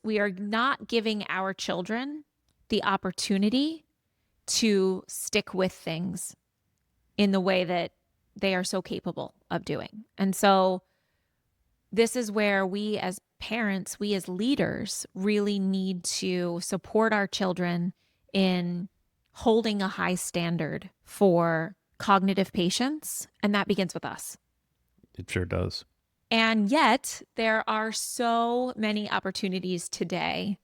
We are not giving our children the opportunity to stick with things in the way that they are so capable of doing. And so this is where we as parents, we as leaders really need to support our children in holding a high standard for cognitive patience. And that begins with us. It sure does. And yet there are so many opportunities today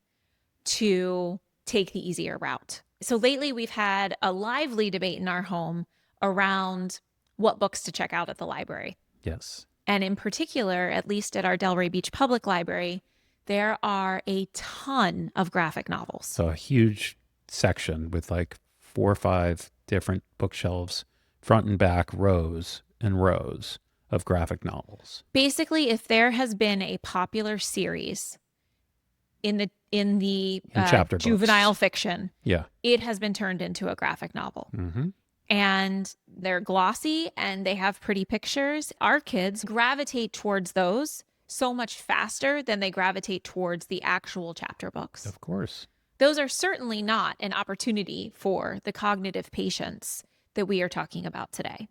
to take the easier route. So lately we've had a lively debate in our home around what books to check out at the library. Yes. And in particular, at least at our Delray Beach Public Library, there are a ton of graphic novels. So a huge section with like 4 or 5 different bookshelves, front and back, rows and rows of graphic novels. Basically, if there has been a popular series in the chapter juvenile books. fiction, Yeah. it has been turned into a graphic novel. Mm-hmm. And they're glossy and they have pretty pictures. Our kids gravitate towards those so much faster than they gravitate towards the actual chapter books. Of course. Those are certainly not an opportunity for the cognitive patience that we are talking about today.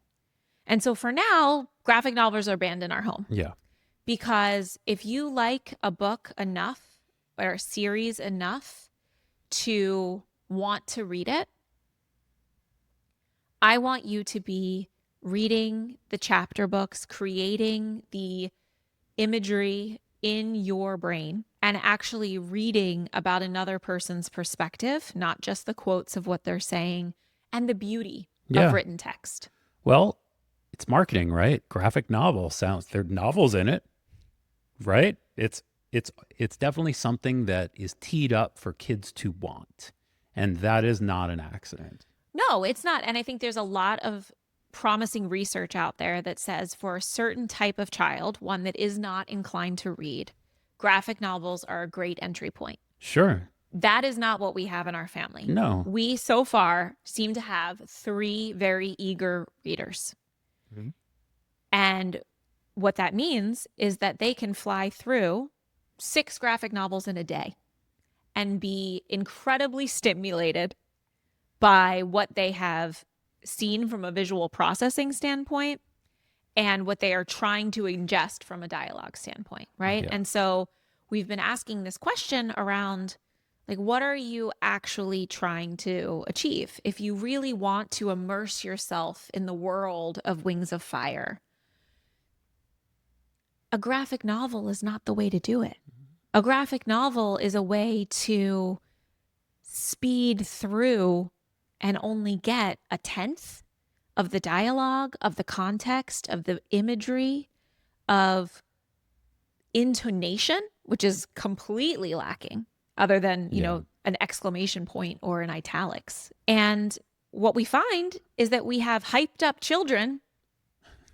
And so for now, graphic novels are banned in our home. Yeah. Because if you like a book enough or a series enough to want to read it, I want you to be reading the chapter books, creating the imagery in your brain, and actually reading about another person's perspective, not just the quotes of what they're saying, and the beauty of written text. Well, it's marketing, right? Graphic novel sounds, there are novels in it, right? It's definitely something that is teed up for kids to want. And that is not an accident. No, it's not. And I think there's a lot of promising research out there that says for a certain type of child, one that is not inclined to read, graphic novels are a great entry point. Sure. That is not what we have in our family. No. We so far seem to have 3 very eager readers. Mm-hmm. And what that means is that they can fly through 6 graphic novels in a day and be incredibly stimulated by what they have seen from a visual processing standpoint and what they are trying to ingest from a dialogue standpoint, right? Yeah. And so we've been asking this question around, like, what are you actually trying to achieve? If you really want to immerse yourself in the world of Wings of Fire, a graphic novel is not the way to do it. A graphic novel is a way to speed through and only get a tenth of the dialogue, of the context, of the imagery, of intonation, which is completely lacking, other than, you know, an exclamation point or an italics. And what we find is that we have hyped up children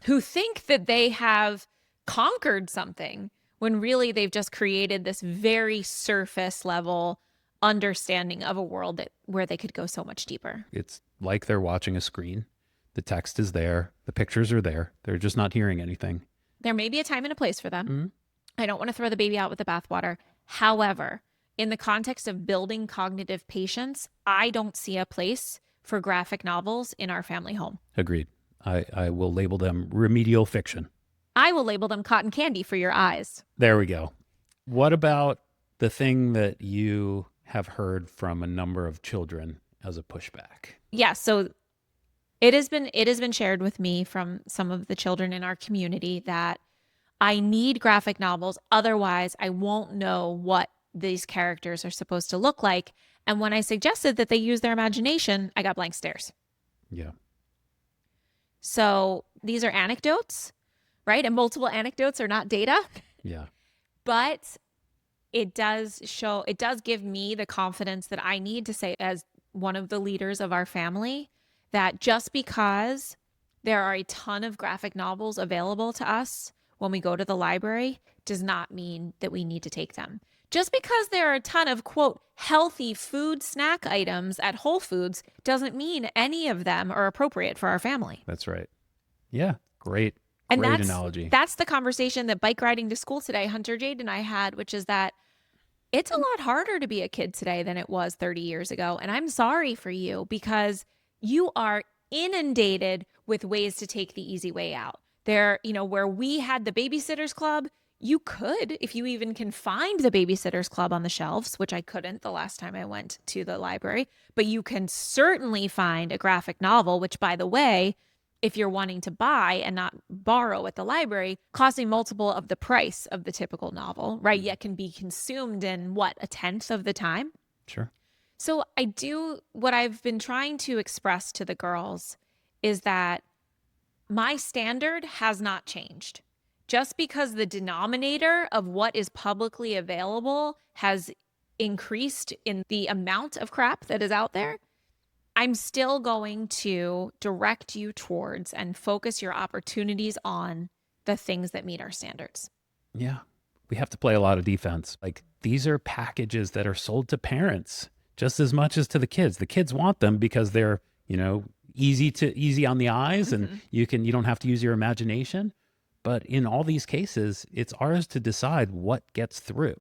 who think that they have conquered something when really they've just created this very surface level understanding of a world where they could go so much deeper. It's like they're watching a screen. The text is there. The pictures are there. They're just not hearing anything. There may be a time and a place for them. Mm-hmm. I don't want to throw the baby out with the bathwater. However, in the context of building cognitive patience, I don't see a place for graphic novels in our family home. Agreed. I will label them remedial fiction. I will label them cotton candy for your eyes. There we go. What about the thing that you have heard from a number of children as a pushback? Yeah, so it has been shared with me from some of the children in our community that I need graphic novels, otherwise I won't know what these characters are supposed to look like. And when I suggested that they use their imagination, I got blank stares. Yeah. So these are anecdotes, right? And multiple anecdotes are not data. Yeah. But it does give me the confidence that I need to say, as one of the leaders of our family, that just because there are a ton of graphic novels available to us when we go to the library does not mean that we need to take them. Just because there are a ton of, quote, healthy food snack items at Whole Foods doesn't mean any of them are appropriate for our family. That's right. Yeah. Great And analogy. That's the conversation that bike riding to school today, Hunter Jade and I had, which is that It's a lot harder to be a kid today than it was 30 years ago. And I'm sorry for you because you are inundated with ways to take the easy way out. There, where we had the Babysitters Club, you could, if you even can find the Babysitters Club on the shelves, which I couldn't the last time I went to the library, but you can certainly find a graphic novel, which, by the way, if you're wanting to buy and not borrow at the library, costing multiple of the price of the typical novel, right? Yet can be consumed in what, a tenth of the time? Sure. So what I've been trying to express to the girls is that my standard has not changed. Just because the denominator of what is publicly available has increased in the amount of crap that is out there, I'm still going to direct you towards and focus your opportunities on the things that meet our standards. Yeah. We have to play a lot of defense. Like, these are packages that are sold to parents just as much as to the kids. The kids want them because they're, easy on the eyes, and you don't have to use your imagination. But in all these cases, it's ours to decide what gets through.